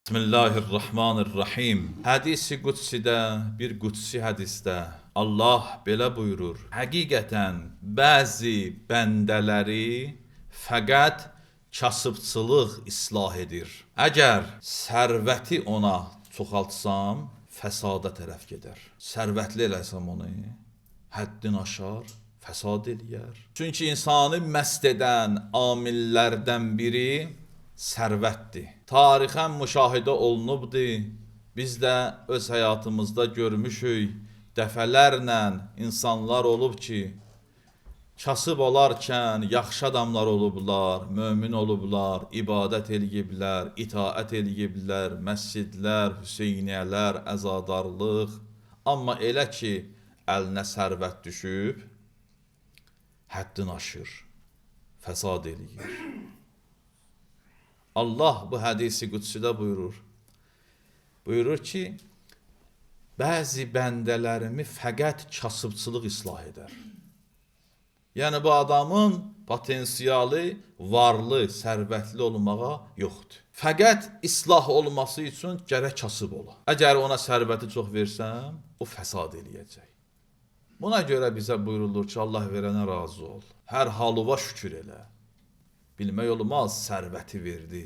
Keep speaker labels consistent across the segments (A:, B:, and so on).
A: Bismillahirrahmanirrahim. Hədisi qudsidə, bir qudsi hədisdə Allah belə buyurur: Həqiqətən bəzi bəndələri fəqət kasıbçılıq islah edir. Əgər sərvəti ona çoxaltsam, fəsada tərəf gedər. Sərvətli eləsəm onu, həddin aşar, fəsad eləyər. Çünki insanı məst edən amillərdən biri sərvətdir. Tarixən müşahidə olunubdur. Biz də öz həyatımızda görmüşük. Dəfələrlə insanlar olub ki, kasıb olarkən yaxşı adamlar olublar, mömin olublar, ibadət eləyiblər, itaət eləyiblər, məscidlər, Hüseyniyələr, əzadarlıq. Amma elə ki, əlinə sərvət düşüb, həddin aşır, fəsad eləyir. Allah bu hədisi qudsidə buyurur. Buyurur ki, bəzi bəndələrimi fəqət kasıbçılıq islah edər. Yəni bu adamın potensialı varlı, sərvətli olmağa yoxdur. Fəqət islah olması üçün gərək kasıb ola. Əgər ona sərvəti çox versəm, o fəsad eləyəcək. Buna görə bizə buyurulur ki, Allah verənə razı ol. Hər halıva şükür elə. Bilmək olmaz, sərvəti verdi.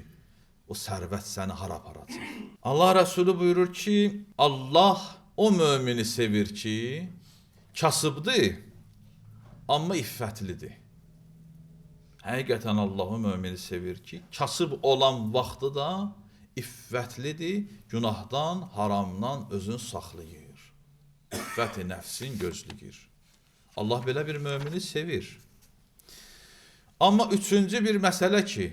A: O sərvət səni hara aparacaq. Allah Rəsulü buyurur ki, Allah o mömini sevir ki, kasıbdır, amma iffətlidir. Həqiqətən Allah o mömini sevir ki, kasıb olan vaxtı da iffətlidir, günahdan, haramdan özünü saxlayır. İffət-i nəfsin gözləyir. Allah belə bir mömini sevir. Amma üçüncü bir məsələ ki,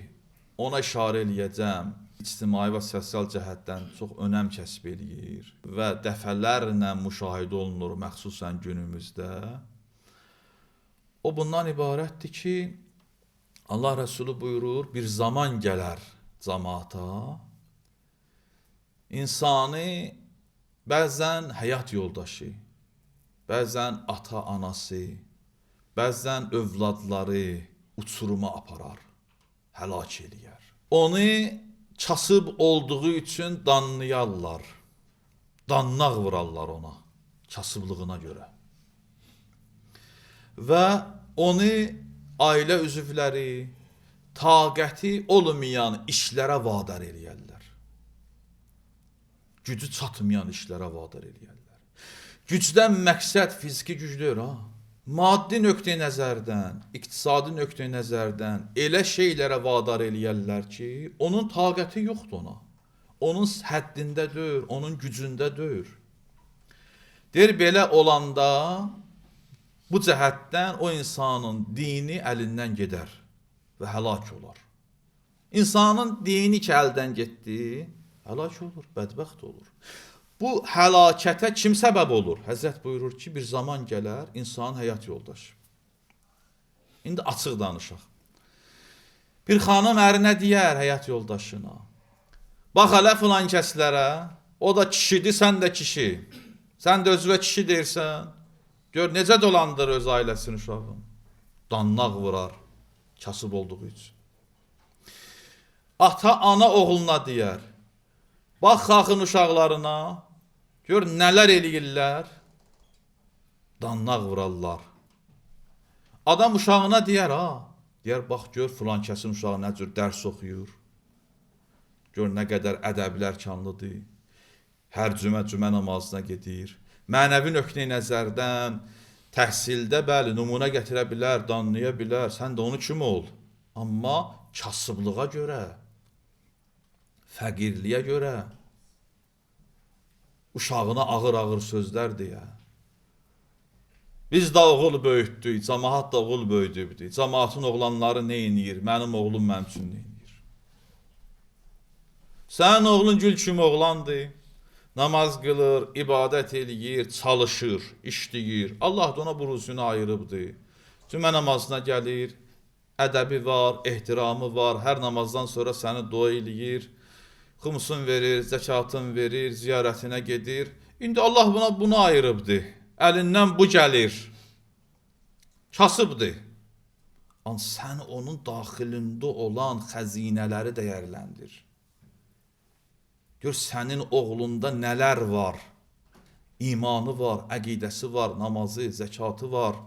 A: ona işarə eləyəcəm, ictimai və sosial cəhətdən çox önəm kəsb eləyir və dəfələrlə müşahidə olunur, məxsusən günümüzdə. O bundan ibarətdir ki, Allah Rəsulü buyurur, bir zaman gələr cəmaata, insanı bəzən həyat yoldaşı, bəzən ata-anası, bəzən övladları uçuruma aparar, həlak eləyər. Onu kasıb olduğu üçün danlayarlar, dannaq vurarlar ona, kasıblığına görə. Və onu ailə üzvləri, taqəti olmayan işlərə vadar eləyərlər. Gücü çatmayan işlərə vadar eləyərlər. Gücdən məqsəd fiziki güc deyil, ha? Maddi nöqteyi nəzərdən, iqtisadi nöqteyi nəzərdən elə şeylərə vadar eləyərlər ki, onun taqəti yoxdur ona. Onun həddində deyil, onun gücündə deyil. Deyir, belə olanda bu cəhətdən o insanın dini əlindən gedər və həlak olar. İnsanın dini ki, əldən getdi, həlak olur, bədbəxt olur. Bu həlakətə kim səbəb olur? Həzrət buyurur ki, bir zaman gələr insanın həyat yoldaşı. İndi açıq danışaq. Bir xanım ərinə deyər həyat yoldaşına, bax hələ filan kəslərə, o da kişidir, sən də kişi. Sən də özünə kişi deyirsən, gör necə dolandır öz ailəsinin uşağını. Dannaq vurar, kasıb olduğu üçün. Ata, ana oğluna deyər, bax xalqın uşaqlarına, gör nələr eləyirlər, dannaq vurarlar. Adam uşağına deyər, deyər, bax gör filan kəsin uşağı nə cür dərs oxuyur, gör nə qədər ədəbli ərkanlıdır, hər cümə namazına gedir. Mənəvi nöqteyi nəzərdən, təhsildə bəli, nümunə gətirə bilər, danlaya bilər, sən də onu kimi ol. Amma kasıblığa görə, fəqirliyə görə, uşağına ağır-ağır sözlər deyə. Biz də oğul böyütdük, cəmaat da oğul böyüdübdür. Cəmaatın oğlanları nə edir, mənim oğlum mənim üçün nə edir? Sənin oğlun gül kimi oğlandır, namaz qılır, ibadət eləyir, çalışır, işləyir. Allah da ona bu ruzunu ayırıbdır. Cümə namazına gəlir, ədəbi var, ehtiramı var, hər namazdan sonra səni dua eləyir, xumsun verir, zəkatın verir, ziyarətinə gedir. İndi Allah bunu ayırıbdır. Əlindən bu gəlir. Kasıbdır. Sən onun daxilində olan xəzinələri dəyərləndir. Gör sənin oğlunda nələr var. İmanı var, əqidəsi var, namazı, zəkatı var,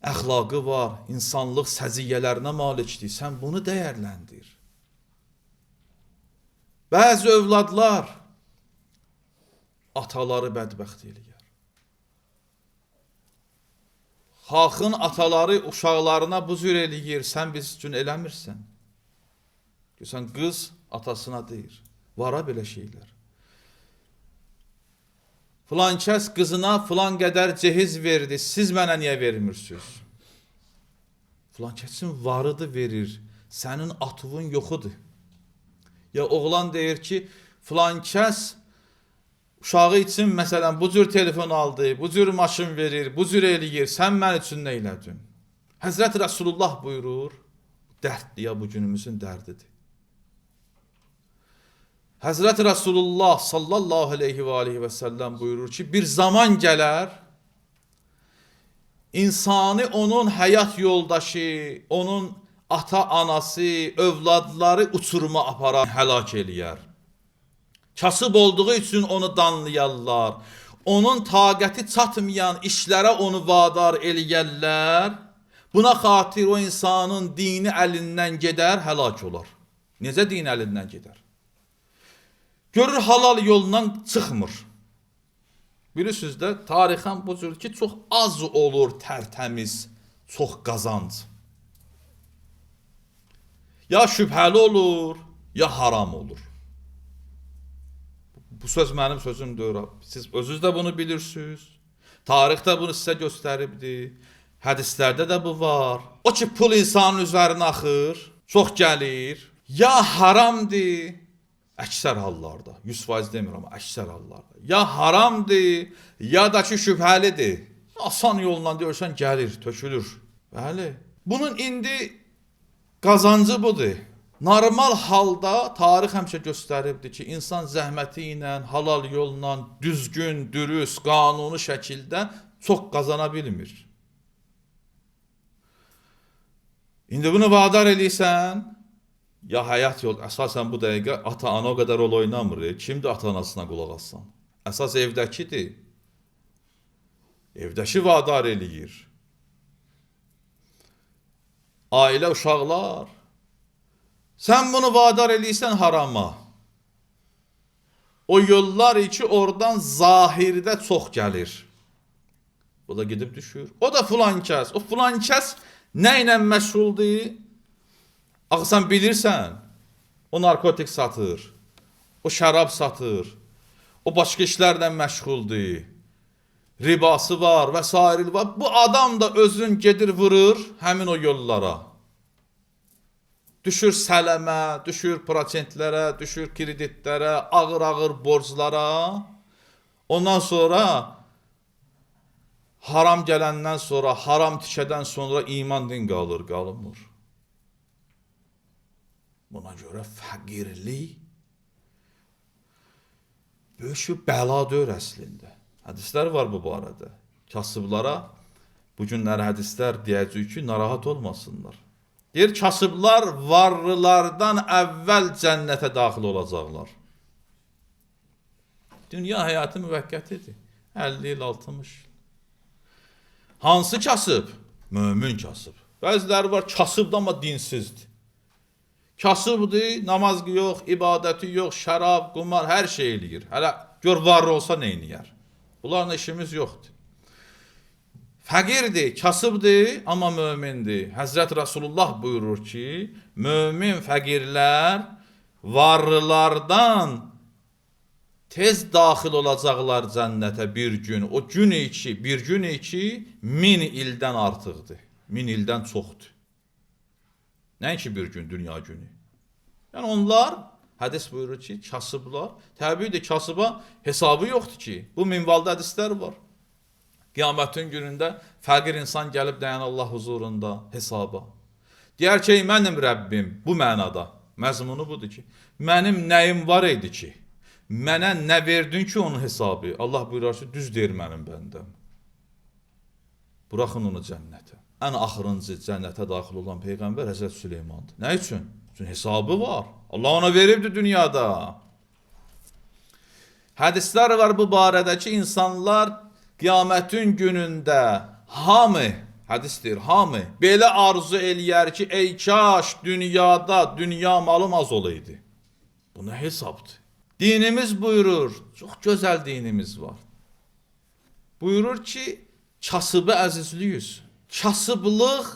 A: əxlaqı var, insanlıq səziyyələrinə malikdir. Sən bunu dəyərləndir. Bəzi övladlar ataları bədbəxt eləyər. Xalqın ataları uşaqlarına bu cür eləyir, sən biz üçün eləmirsən. Görsən, qız atasına deyir, vara belə şeylər. Filan kəs qızına filan qədər cehiz verdi, siz mənə niyə vermirsiniz? Filan kəsin varıdır verir, sənin atuvun yoxudur. Ya oğlan deyir ki, filan kəs uşağı üçün məsələn bu cür telefon aldı, bu cür maşın verir, bu cür eləyir, sən mən üçün nə elədin? Həzrət Rasulullah buyurur, dərddir ya bu günümüzün dərdidir. Həzrət Rasulullah sallallahu aleyhi və səlləm buyurur ki, bir zaman gələr, insanı onun həyat yoldaşı, onun ata-anası, övladları uçuruma aparar, həlak eləyər. Kasıb olduğu üçün onu danlayarlar, onun taqəti çatmayan işlərə onu vadar eləyərlər. Buna xatir o insanın dini əlindən gedər, həlak olar. Necə dini əlindən gedər? Görür, halal yolundan çıxmır. Bilirsiniz də, tarixən bu cür ki, çox az olur tərtəmiz, çox qazanc. Ya şübhəli olur, ya haram olur. Bu söz mənim sözüm deyil. Siz özünüz də bunu bilirsiniz. Tarix də bunu sizə göstəribdir. Hədislərdə də bu var. O ki, pul insanın üzərinə axır, çox gəlir. Ya haramdır, əksər hallarda, 100% demirəm, əksər hallarda. Ya haramdır, ya da ki şübhəlidir. Asan yolla deyirsən, gəlir, tökülür. Bəli. Bunun indi qazancı budur. Normal halda tarix həmişə göstəribdir ki, insan zəhməti ilə, halal yolla, düzgün, dürüst, qanuni şəkildə çox qazana bilmir. İndi bunu vadar eləyirsən, ya həyat yol, əsasən bu dəqiqə ata-ana o qədər rol oynamır. Kimdir ata-anasına qulaq assan? Əsas evdəkidir. Evdəki vadar eləyir. Ailə, uşaqlar. Sən bunu vadar eləyirsən harama. O yollar ki, oradan zahirdə çox gəlir. Bu da gidib düşür. O da filan kəs. O filan kəs nə ilə məşğuldur? Axı sən bilirsən, o narkotik satır, o şərab satır, o başqa işlərlə məşğuldur, ribası var və s. var. Bu adam da özün gedir vurur həmin o yollara. Düşür sələmə, düşür prosentlərə, düşür kreditlərə, ağır-ağır borclara. Ondan sonra haram gələndən sonra, haram tikədən sonra iman din qalır, qalmır. Buna görə fəqirlik böyük bir bəladır əslində. Hədislər var bu barədə. Kasıblara bu günlər hədislər deyəcək ki, narahat olmasınlar. Deyir, kasıblar varlılardan əvvəl cənnətə daxil olacaqlar. Dünya həyatı müvəqqətidir. 50 il, 60 il. Hansı kasıb? Mömin kasıb. Bəziləri var, kasıbdır amma dinsizdir. Kasıbdır, namaz yox, ibadəti yox, şərab, qumar, hər şey eləyir. Hələ gör varlı olsa neyniyər? Bunlarla işimiz yoxdur. Fəqirdir, kasıbdır, amma mömindir. Həzrət Rasulullah buyurur ki, mömin fəqirlər varlılardan tez daxil olacaqlar cənnətə bir gün. O gün iki, bir gün iki 1000 ildən artıqdır. 1000 ildən çoxdur. Nəinki bir gün, dünya günü. Yəni onlar, hədis buyurur ki, kasıblar, təbiidir kasıba hesabı yoxdur ki. Bu minvalda hədislər var. Qiyamətin günündə fəqir insan gəlib dayan Allah huzurunda hesaba. Deyər ki, mənim Rəbbim, bu mənada, məzmunu budur ki, mənim nəyim var idi ki, mənə nə verdin ki onun hesabı? Allah buyurar ki, düz deyir mənim bəndəm. Buraxın onu cənnətə. Ən axırıncı cənnətə daxil olan Peyğəmbər Həzrət Süleymandır. Nə üçün? Çünki hesabı var. Allah ona veribdir dünyada. Hədislər var bu barədə ki, insanlar qiyamətin günündə hamı, hədis deyir, hamı belə arzu eləyər ki, ey kaş dünyada dünya malım az olaydı. Bu nə hesabdır? Dinimiz buyurur, çox gözəl dinimiz var. Buyurur ki, kasıbı əzizliyüz. Kasıblıq,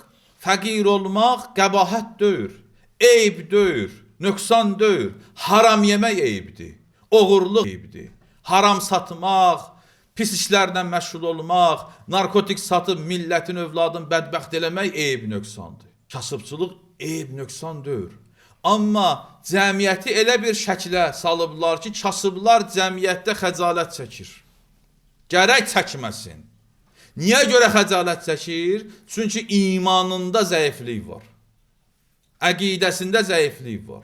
A: fəqir olmaq qəbahət deyil, eyb deyil, nöqsan deyil, haram yemək eybdir, oğurluq eybdir, haram satmaq, pis işlərlə məşğul olmaq, narkotik satıb millətin, övladın bədbəxt eləmək eyb nöqsandır. Kasıbçılıq eyb nöqsan deyil. Amma cəmiyyəti elə bir şəkilə salıblar ki, kasıblar cəmiyyətdə xəcalət çəkir. Gərək çəkməsin. Niyə görə xəcalət çəkir? Çünki imanında zəiflik var. Əqidəsində zəiflik var.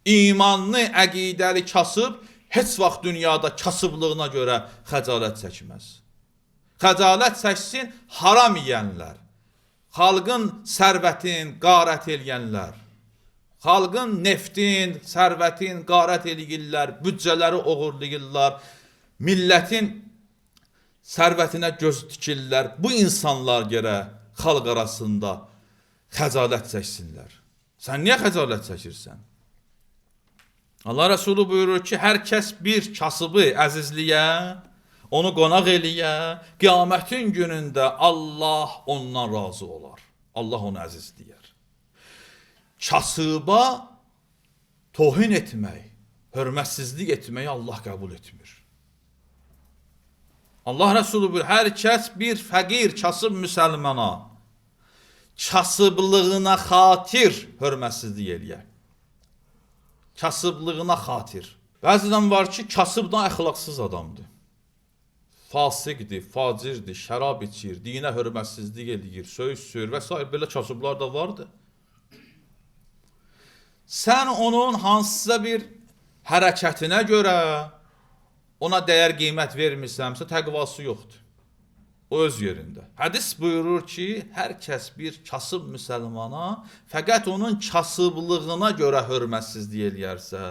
A: İmanlı, əqidəli kasıb heç vaxt dünyada kasıblığına görə xəcalət çəkməz. Xəcalət çəksin haram yeyənlər, xalqın sərvətin qarət eləyənlər, xalqın neftin, sərvətin qarət eləyirlər, büdcələri oğurlayırlar, millətin sərvətinə göz dikirlər. Bu insanlar görə xalq arasında xəcalət çəksinlər. Sən niyə xəcalət çəkirsən? Allah Resulü buyurur ki, hər kəs bir kasıbı əzizliyə, onu qonaq eləyə, qiyamətin günündə Allah ondan razı olar. Allah onu əzizləyər. Kasıba tohin etmək, hörmətsizlik etməyi Allah qəbul etmir. Allah Resulü buyurur, hər kəs bir fəqir, kasıb müsəlmana, kasıblığına xatir hörmətsizlik eləyər. Kasıblığına xatir. Bəzən var ki, kasıbdan əxlaqsız adamdır. Fasiqdir, facirdir, şərab içir, dinə hörmətsizlik eləyir, söyür və s. Belə kasıblar da vardır. Sən onun hansısa bir hərəkətinə görə ona dəyər qiymət vermirsənsə, təqvası yoxdur. O öz yerində. Hədis buyurur ki, hər kəs bir kasıb müsəlmana fəqət onun kasıblığına görə hörmətsizlik eləyərsə,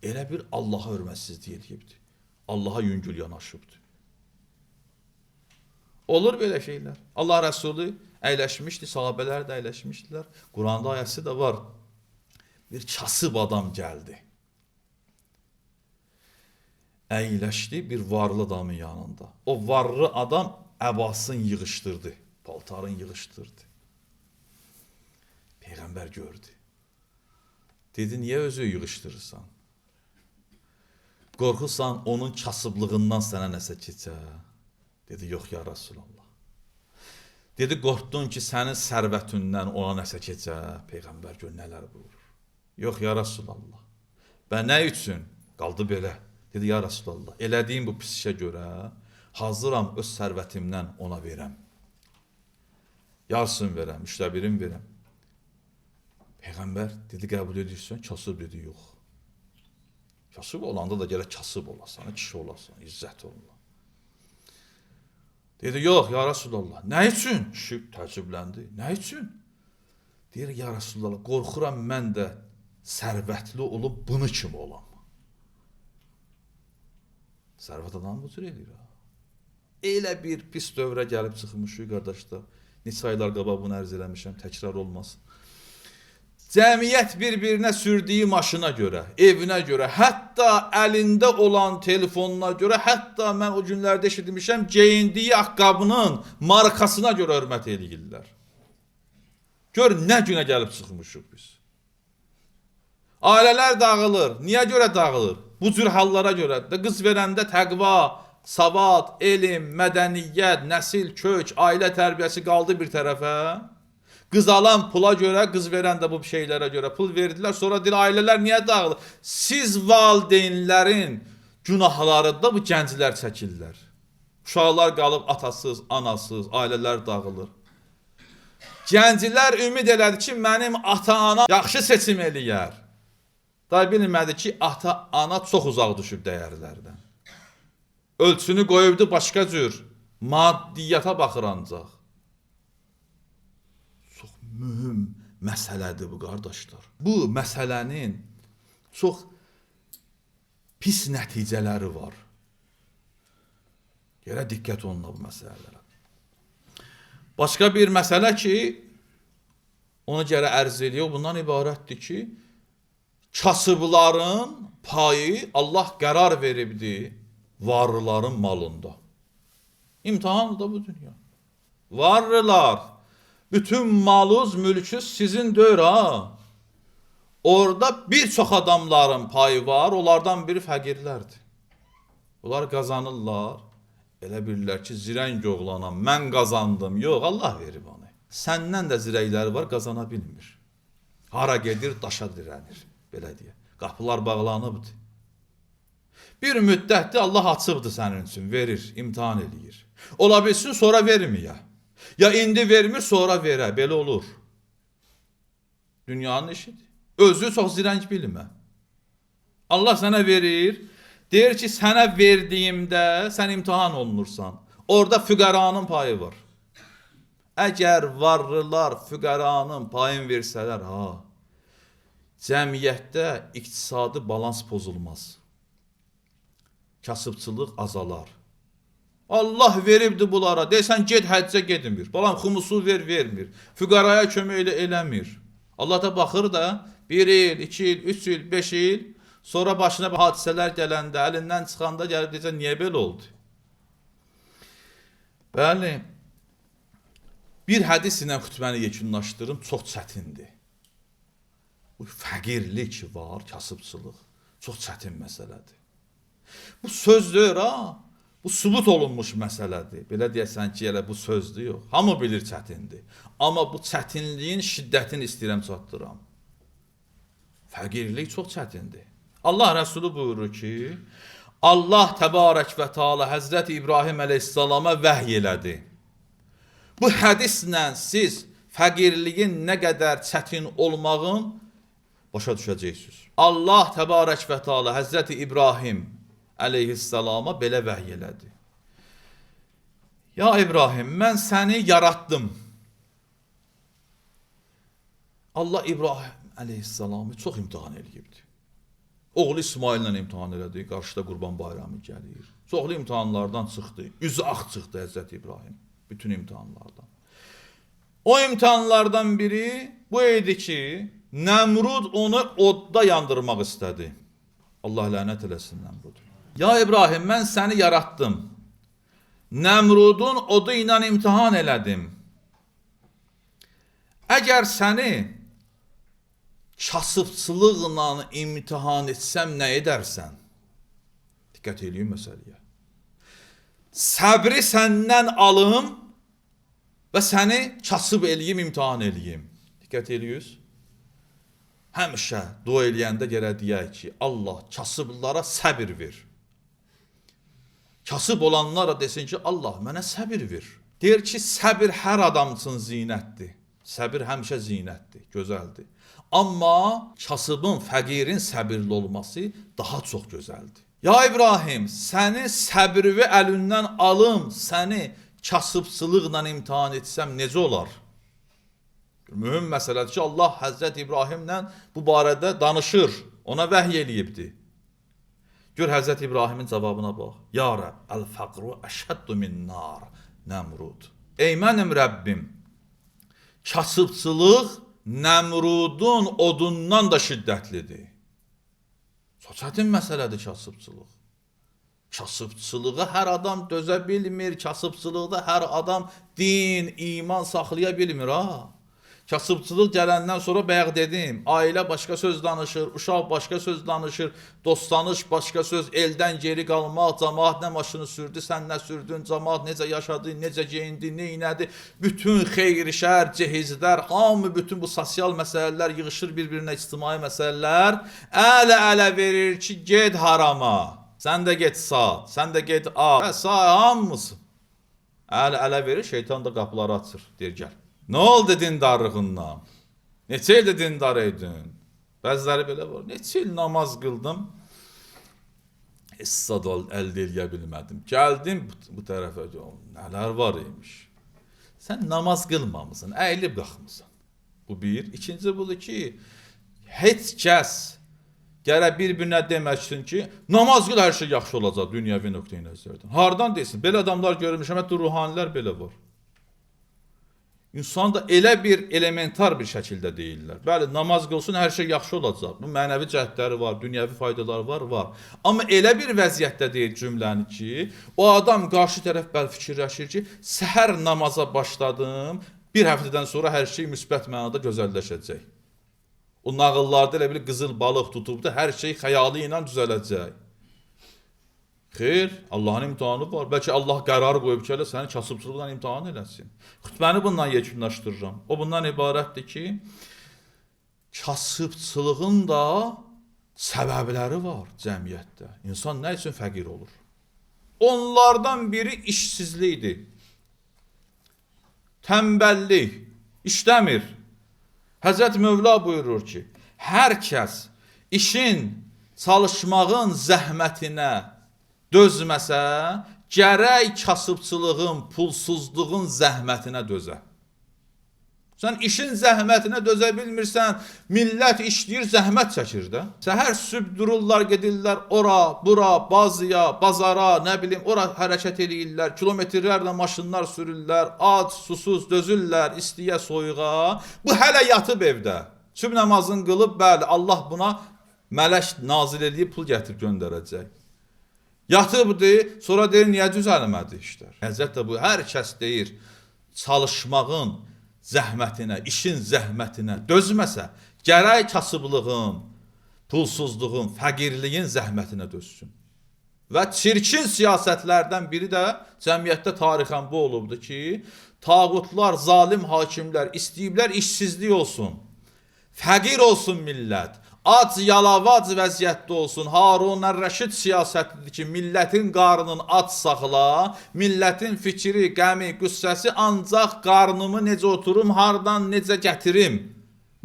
A: elə bir Allaha hörmətsizlik eləyibdir. Allaha yüngül yanaşıbdır. Olur belə şeylər. Allah Rəsulü əyləşmişdi, sahabələr də əyləşmişdilər. Quranda ayəsi də var. Bir kasıb adam gəldi. Əyləşdi bir varlı adamın yanında. O varlı adam əbasını yığışdırdı, paltarını yığışdırdı. Peyğəmbər gördü. Dedi, niyə özü yığışdırırsan? Qorxursan onun kasıblığından sənə nəsə keçə? Dedi, yox ya Rasulallah. Dedi, qorxdun ki, sənin sərvətindən ona nəsə keçə? Peyğəmbər gör nələr buyurur. Yox ya Rasulallah. Bə nə üçün? Qaldı belə. Dedi, ya Rasulallah, elədiyim bu pis işə görə hazıram öz sərvətimdən ona verəm. Yarısını verəm, 1/3 verəm. Peyğəmbər dedi, qəbul edirsən, kasıb dedi, yox. Kasıb olanda da gərək kasıb olasan, kişi olasan, izzət olma. Dedi, yox, ya Rasulallah, nə üçün? Kişi təəccübləndi, nə üçün? Deyir, ya Rasulallah, qorxuram mən də sərvətli olub bunu kimi olam. Sərvət adam bu cür edir, ha. Elə bir pis dövrə gəlib çıxmışıq, qardaşlar. Neçə aylar qabaq bunu ərz eləmişəm, təkrar olmasın. Cəmiyyət bir-birinə sürdüyü maşına görə, evinə görə, hətta əlində olan telefonuna görə, hətta mən o günlərdə eşitmişəm, geyindiyi ayaqqabının markasına görə hörmət eləyirlər. Gör, nə günə gəlib çıxmışıq biz. Ailələr dağılır. Niyə görə dağılır? Bu cür hallara görə. Qız verəndə təqva, savad, elm, mədəniyyət, nəsil, kök, ailə tərbiyəsi qaldı bir tərəfə. Qız alan pula görə, qız verən də bu şeylərə görə pul verdilər. Sonra deyir, ailələr niyə dağılır? Siz valideynlərin günahlarında bu gənclər çəkirlər. Uşaqlar qalıb atasız, anasız, ailələr dağılır. Gənclər ümid elədi ki, mənim ata-ana yaxşı seçim eləyər. Da bilmədi ki, ata-ana çox uzaq düşüb dəyərlərdən. Ölçünü qoyubdu başqa cür. Maddiyyata baxır ancaq. Çox mühüm məsələdir bu, qardaşlar. Bu məsələnin çox pis nəticələri var. Yerə diqqət olunur bu məsələlərə. Başqa bir məsələ ki, onu gələ ərz ediyor, bundan ibarətdir ki, kasıbların payı Allah qərar veribdi varlıların malında. İmtihan da bu dünya. Varlılar, bütün malınız, mülkünüz sizin deyil ha. Orada bir çox adamların payı var, onlardan biri fəqirlərdir. Onlar qazanırlar, elə bilirlər ki, zirəng oğlana mən qazandım. Yox, Allah verib onu. Səndən də zirəkləri var, qazana bilmir. Hara gedir, daşa dirənir. Belə deyə. Qapılar bağlanıbdır. Bir müddətdir Allah açıbdır sənin üçün, verir, imtihan eləyir. Ola bilsin, sonra verməyə. Ya indi vermir, sonra verə. Belə olur. Dünyanın işidir. Özü çox zirəng bilmə. Allah sənə verir, deyir ki, sənə verdiyimdə sən imtihan olunursan. Orada füqəranın payı var. Əgər varlılar füqəranın payını versələr, cəmiyyətdə iqtisadi balans pozulmaz. Kasıbçılıq azalar. Allah veribdi bunlara. Deysən, get həccə gedmir. Balam, xumusu vermir. Füqaraya kömək eləmir. Allah da baxır da, 1 il, 2 il, 3 il, 5 il, sonra başına hadisələr gələndə, əlindən çıxanda gəlib deyəcək, niyə belə oldu? Bəli, bir hədis ilə xütbəni yekunlaşdırım, çox çətindir. Bu fəqirlik var, kasıbçılıq, çox çətin məsələdir. Bu sözdür, bu sübut olunmuş məsələdir. Belə deyəsən ki, elə bu sözdür, yox. Hamı bilir çətindir. Amma bu çətinliyin şiddətini istəyirəm çatdıram. Fəqirlik çox çətindir. Allah Rəsulü buyurur ki, Allah Təbarək və Teala Həzrəti İbrahim əleyhissalama vəhy elədi. Bu hədislə siz fəqirliyin nə qədər çətin olmağın başa düşəcəksiniz. Allah Təbarək və Teala Həzrəti İbrahim əleyhissalama belə vəhy elədi. Ya İbrahim, mən səni yaratdım. Allah İbrahim əleyhissalamı çox imtihan eləyibdi. Oğlu İsmaillə imtihan elədi, qarşıda Qurban Bayramı gəlir. Çoxlu imtihanlardan çıxdı, üzü ağ çıxdı Həzrəti İbrahim, bütün imtihanlardan. O imtihanlardan biri bu idi ki, Nəmrud onu odda yandırmaq istədi. Allah lənət eləsin Nəmrud. Ya İbrahim, mən səni yaratdım. Nəmrudun odu ilə imtihan elədim. Əgər səni kasıbçılıqla imtihan etsəm nə edərsən? Diqqət edin məsələyə. Səbri səndən alım və səni kasıb eləyim, imtihan eləyim. Diqqət edirsiniz? Həmişə dua eləyəndə gərək deyək ki, Allah kasıblara səbir ver. Kasıb olanlara desin ki, Allah mənə səbir ver. Deyir ki, səbir hər adam üçün zinətdir. Səbir həmişə zinətdir, gözəldir. Amma kasıbın, fəqirin səbirli olması daha çox gözəldir. Ya İbrahim, səni səbirvi əlindən alım, səni kasıbçılıqla imtihan etsəm necə olar? Mühüm məsələdir ki, Allah Həzrət İbrahimlə bu barədə danışır, ona vəhy eləyibdir. Gör Həzrət İbrahimin cavabına bax. Ya Rəbb, əl-fəqru əşəddu min nar, Nəmrud. Ey mənim Rəbbim, kasıbçılıq Nəmrudun odundan da şiddətlidir. Çox çətin məsələdir kasıbçılıq. Kasıbçılığa hər adam dözə bilmir, kasıbçılıqda hər adam din, iman saxlaya bilmir. Kasıbçılıq gələndən sonra bayaq dedim, ailə başqa söz danışır, uşaq başqa söz danışır, dostlanış başqa söz, eldən geri qalmaq, cəmaat nə maşını sürdü, sən nə sürdün, cəmaat necə yaşadı, necə geyindi, neynədi, bütün xeyri şər, cehizlər, hamı bütün bu sosial məsələlər yığışır bir-birinə, ictimai məsələlər, ələ verir ki, get harama, sən də get sağ, sən də get ağ, sağ hamısın. Ələ verir, şeytan da qapıları açır, deyir gəl. Nə oldu dindarlığından? Neçə ildə dindar edin? Bəziləri belə var. Neçə il namaz qıldım? Hissad əldə eləyə bilmədim. Gəldim bu tərəfə, nələr var imiş. Sən namaz qılmamısan, əyilib qalxmısan. Bu bir. İkinci budur ki, heç kəs Gərək bir-birinə deməsin ki, namaz qıl hər şey yaxşı olacaq dünyəvi nöqteyi nəzərdən. Hardan desin? Belə adamlar görmüşəm, hətta ruhanilər belə var. İnsan da elə bir elementar bir şəkildə deyirlər. Bəli, namaz qılsın, hər şey yaxşı olacaq. Bu mənəvi cəhətləri var, dünyəvi faydaları var. Amma elə bir vəziyyətdə deyir cümləni ki, o adam qarşı tərəf bəl fikirləşir ki, səhər namaza başladım, bir həftədən sonra hər şey müsbət mənada gözəlləşəcək. O nağıllarda elə bir qızıl balıq tutubdu, hər şey xəyalı ilə düzələcək. Xeyr, Allahın imtihanı var. Bəlkə Allah qərar qoyub ki, elə səni kasıbçılıqla imtihan eləsin. Xütbəni bundan yekunlaşdırıram. O bundan ibarətdir ki, kasıbçılığın da səbəbləri var cəmiyyətdə. İnsan nə üçün fəqir olur? Onlardan biri işsizlikdir. Tənbəllik, işləmir. Həzrət Mövla buyurur ki, hər kəs işin, çalışmağın zəhmətinə dözməsə, gərək kasıbçılığın, pulsuzluğun zəhmətinə dözə. Sən işin zəhmətinə dözə bilmirsən, millət işləyir, zəhmət çəkir də. Səhər sübh dururlar, gedirlər ora, bura, bazıya, bazara, nə bilim, ora hərəkət edirlər, kilometrlərlə maşınlar sürürlər, ac, susuz dözürlər, istiyə, soyuğa. Bu hələ yatıb evdə. Sübh namazını qılıb, bəli, Allah buna mələk nazil edib pul gətirib göndərəcək. Yatıbdır, sonra deyir, niyə düzəlmədi işlər? Həzrət də bu, hər kəs deyir, çalışmağın zəhmətinə, işin zəhmətinə dözməsə, gərək kasıblığın, pulsuzluğun, fəqirliyin zəhmətinə dözsün. Və çirkin siyasətlərdən biri də cəmiyyətdə tarixən bu olubdur ki, tağutlar, zalim hakimlər istəyiblər işsizlik olsun, fəqir olsun millət, ac, yalavac vəziyyətdə olsun. Harun Ər-Rəşid siyasətidir ki, millətin qarnını ac saxla, millətin fikri, qəmi, qüssəsi ancaq qarnımı necə oturum, hardan necə gətirim.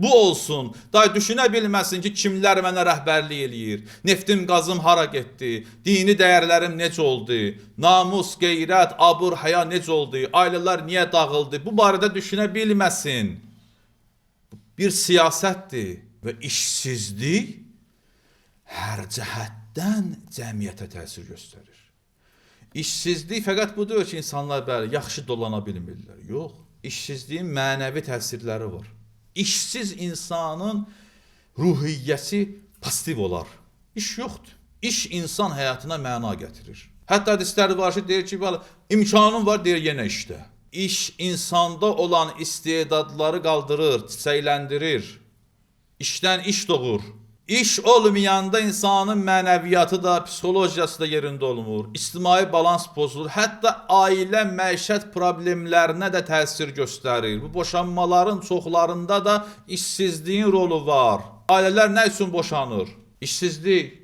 A: Bu olsun. Day düşünə bilməsin ki, kimlər mənə rəhbərlik eləyir. Neftim, qazım hara getdi? Dini dəyərlərim necə oldu? Namus, qeyrət, abur, həya necə oldu? Ailələr niyə dağıldı? Bu barədə düşünə bilməsin. Bir siyasətdir. Və işsizlik hər cəhətdən cəmiyyətə təsir göstərir. İşsizlik fəqət budur ki, insanlar bəli, yaxşı dolana bilmirlər. Yox, işsizliyin mənəvi təsirləri var. İşsiz insanın ruhiyyəsi pasiv olar. İş yoxdur. İş insan həyatına məna gətirir. Hətta hədislər var ki, deyir ki, bəli, imkanın var, deyir, yenə işdə. İş insanda olan istedadları qaldırır, çiçəkləndirir. İşdən iş doğur. İş olmayanda insanın mənəviyyatı da, psixologiyası da yerində olmur. İctimai balans pozulur. Hətta ailə məişət problemlərinə də təsir göstərir. Bu boşanmaların çoxlarında da işsizliyin rolu var. Ailələr nə üçün boşanır? İşsizlik.